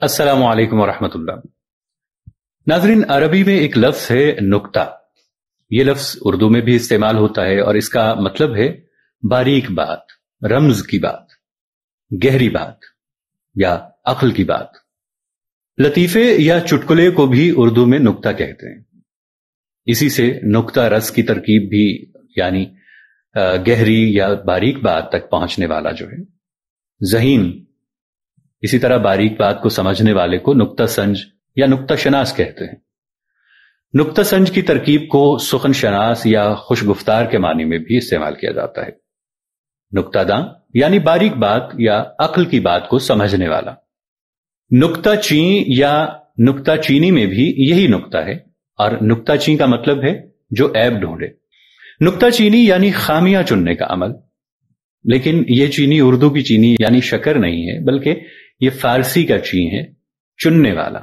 السلام علیکم ورحمۃ اللہ۔ ناظرین، عربی میں ایک لفظ ہے نکتہ۔ یہ لفظ اردو میں بھی استعمال ہوتا ہے اور اس کا مطلب ہے باریک بات، رمز کی بات، گہری بات یا عقل کی بات۔ لطیفے یا چٹکلے کو بھی اردو میں نکتہ کہتے ہیں۔ اسی سے نکتہ رس کی ترکیب بھی، یعنی گہری یا باریک بات تک پہنچنے والا جو ہے ذہین، اسی طرح باریک بات کو سمجھنے والے کو نکتہ سنج یا نکتہ شناس کہتے ہیں۔ نکتہ سنج کی ترکیب کو سخن شناس یا خوش گفتار کے معنی میں بھی استعمال کیا جاتا ہے۔ نکتہ داں یعنی باریک بات یا عقل کی بات کو سمجھنے والا۔ نکتہ چین یا نکتہ چینی میں بھی یہی نکتہ ہے، اور نکتہ چین کا مطلب ہے جو عیب ڈھونڈے۔ نکتہ چینی یعنی خامیاں چننے کا عمل، لیکن یہ چینی اردو کی چینی یعنی شکر نہیں ہے، بلکہ یہ فارسی کا چین ہے، چننے والا،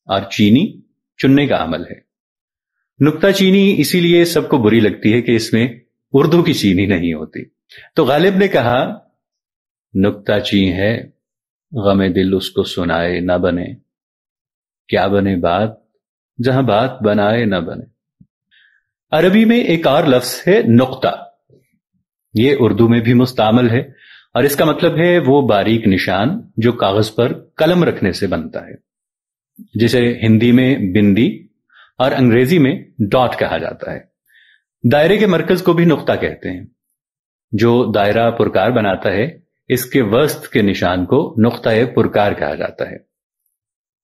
اور چینی چننے کا عمل ہے۔ نکتہ چینی اسی لیے سب کو بری لگتی ہے کہ اس میں اردو کی چینی نہیں ہوتی۔ تو غالب نے کہا نکتہ چین ہے، غم دل اس کو سنائے نہ بنے، کیا بنے بات جہاں بات بنائے نہ بنے۔ عربی میں ایک اور لفظ ہے نقطہ۔ یہ اردو میں بھی مستعمل ہے، اور اس کا مطلب ہے وہ باریک نشان جو کاغذ پر قلم رکھنے سے بنتا ہے، جسے ہندی میں بندی اور انگریزی میں ڈاٹ کہا جاتا ہے۔ دائرے کے مرکز کو بھی نقطہ کہتے ہیں۔ جو دائرہ پرکار بناتا ہے، اس کے وسط کے نشان کو نقطہ پرکار کہا جاتا ہے۔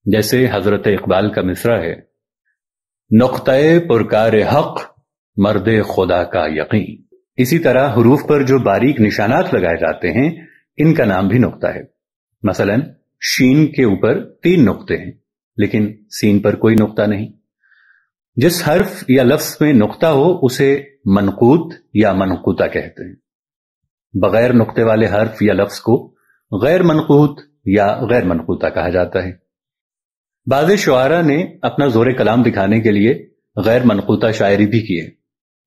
جیسے حضرت اقبال کا مصرع ہے، نقطہ پرکار حق مرد خدا کا یقین۔ اسی طرح حروف پر جو باریک نشانات لگائے جاتے ہیں، ان کا نام بھی نقطہ ہے۔ مثلا شین کے اوپر 3 نقطے ہیں، لیکن سین پر کوئی نقطہ نہیں۔ جس حرف یا لفظ میں نقطہ ہو اسے منقوط یا منقوطہ کہتے ہیں۔ بغیر نقطے والے حرف یا لفظ کو غیر منقوط یا غیر منقوطہ کہا جاتا ہے۔ بعض شعراء نے اپنا زور کلام دکھانے کے لیے غیر منقوطہ شاعری بھی کی ہے،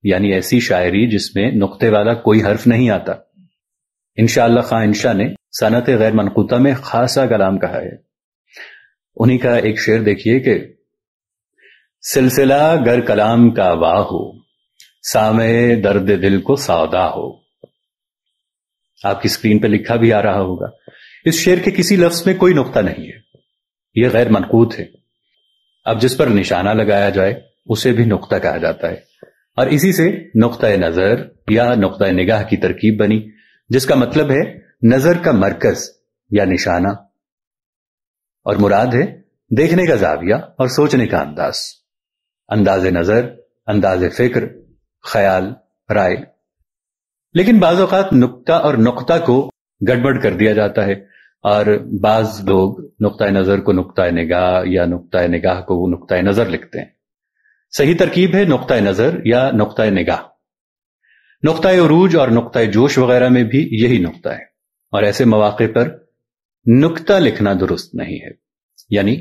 یعنی ایسی شاعری جس میں نقطے والا کوئی حرف نہیں آتا۔ انشاءاللہ خان انشاء نے صنعت غیر منقوطہ میں خاصا کلام کہا ہے۔ انہی کا ایک شعر دیکھیے کہ سلسلہ گر کلام کا واہ ہو، سامع درد دل کو سودا ہو۔ آپ کی اسکرین پہ لکھا بھی آ رہا ہوگا۔ اس شعر کے کسی لفظ میں کوئی نقطہ نہیں ہے، یہ غیر منقوط ہے۔ اب جس پر نشانہ لگایا جائے اسے بھی نقطہ کہا جاتا ہے، اور اسی سے نقطہ نظر یا نقطہ نگاہ کی ترکیب بنی، جس کا مطلب ہے نظر کا مرکز یا نشانہ، اور مراد ہے دیکھنے کا زاویہ اور سوچنے کا انداز، انداز نظر، انداز فکر، خیال، رائے۔ لیکن بعض اوقات نقطہ اور نقطہ کو گڑبڑ کر دیا جاتا ہے، اور بعض لوگ نقطہ نظر کو نقطہ نگاہ یا نقطہ نگاہ کو نقطہ نظر لکھتے ہیں۔ صحیح ترکیب ہے نقطہ نظر یا نقطہ نگاہ۔ نقطہ عروج اور نقطہ جوش وغیرہ میں بھی یہی نقطہ ہے، اور ایسے مواقع پر نقطہ لکھنا درست نہیں ہے، یعنی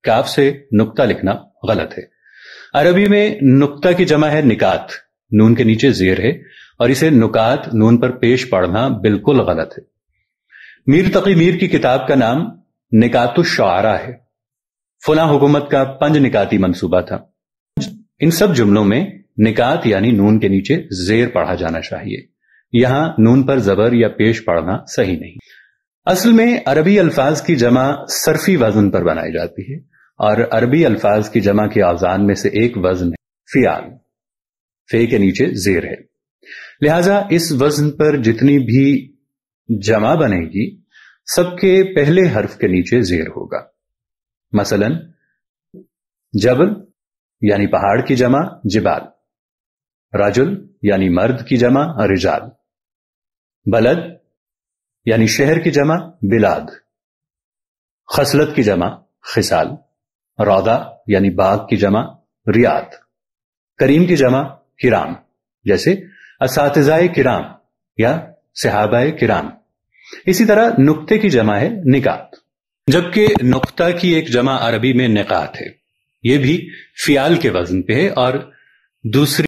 کاف سے نقطہ لکھنا غلط ہے۔ عربی میں نقطہ کی جمع ہے نکات، نون کے نیچے زیر ہے، اور اسے نکات نون پر پیش پڑھنا بالکل غلط ہے۔ میر تقی میر کی کتاب کا نام نکات الشعراء ہے۔ فلاں حکومت کا 5 نکاتی منصوبہ تھا۔ ان سب جملوں میں نکات یعنی نون کے نیچے زیر پڑھا جانا چاہیے، یہاں نون پر زبر یا پیش پڑھنا صحیح نہیں۔ اصل میں عربی الفاظ کی جمع صرفی وزن پر بنائی جاتی ہے، اور عربی الفاظ کی جمع کے اوزان میں سے ایک وزن ہے فعال، فے کے نیچے زیر ہے، لہذا اس وزن پر جتنی بھی جمع بنے گی سب کے پہلے حرف کے نیچے زیر ہوگا۔ مثلا جبل یعنی پہاڑ کی جمع جبال، رجل یعنی مرد کی جمع رجال، بلد یعنی شہر کی جمع بلاد، خصلت کی جمع خصال، روضہ یعنی باغ کی جمع ریاض، کریم کی جمع کرام، جیسے اساتذہ کرام یا صحابہ کرام۔ اسی طرح نقطے کی جمع ہے نکات، جبکہ نقطہ کی ایک جمع عربی میں نقات ہے، یہ بھی فعال کے وزن پہ ہے، اور دوسری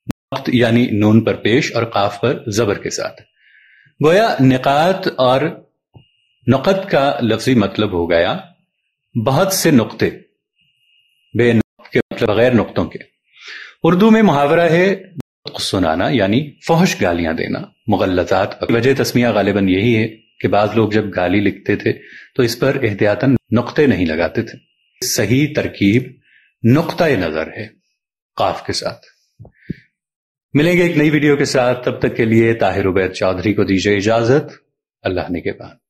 نقط یعنی نون پر پیش اور قاف پر زبر کے ساتھ۔ گویا نقات اور نقط کا لفظی مطلب ہو گیا بہت سے نقطے، بے نقط کے مطلب بغیر نقطوں کے۔ اردو میں محاورہ ہے سنانا، یعنی فحش گالیاں دینا، مغلطات۔ وجہ تسمیہ غالباً یہی ہے کہ بعض لوگ جب گالی لکھتے تھے تو اس پر احتیاطاً نقطے نہیں لگاتے تھے۔ صحیح ترکیب نقطہ نظر ہے، قاف کے ساتھ۔ ملیں گے ایک نئی ویڈیو کے ساتھ، تب تک کے لیے طاہر عبید چودھری کو دیجیے اجازت۔ اللہ نے کے بعد۔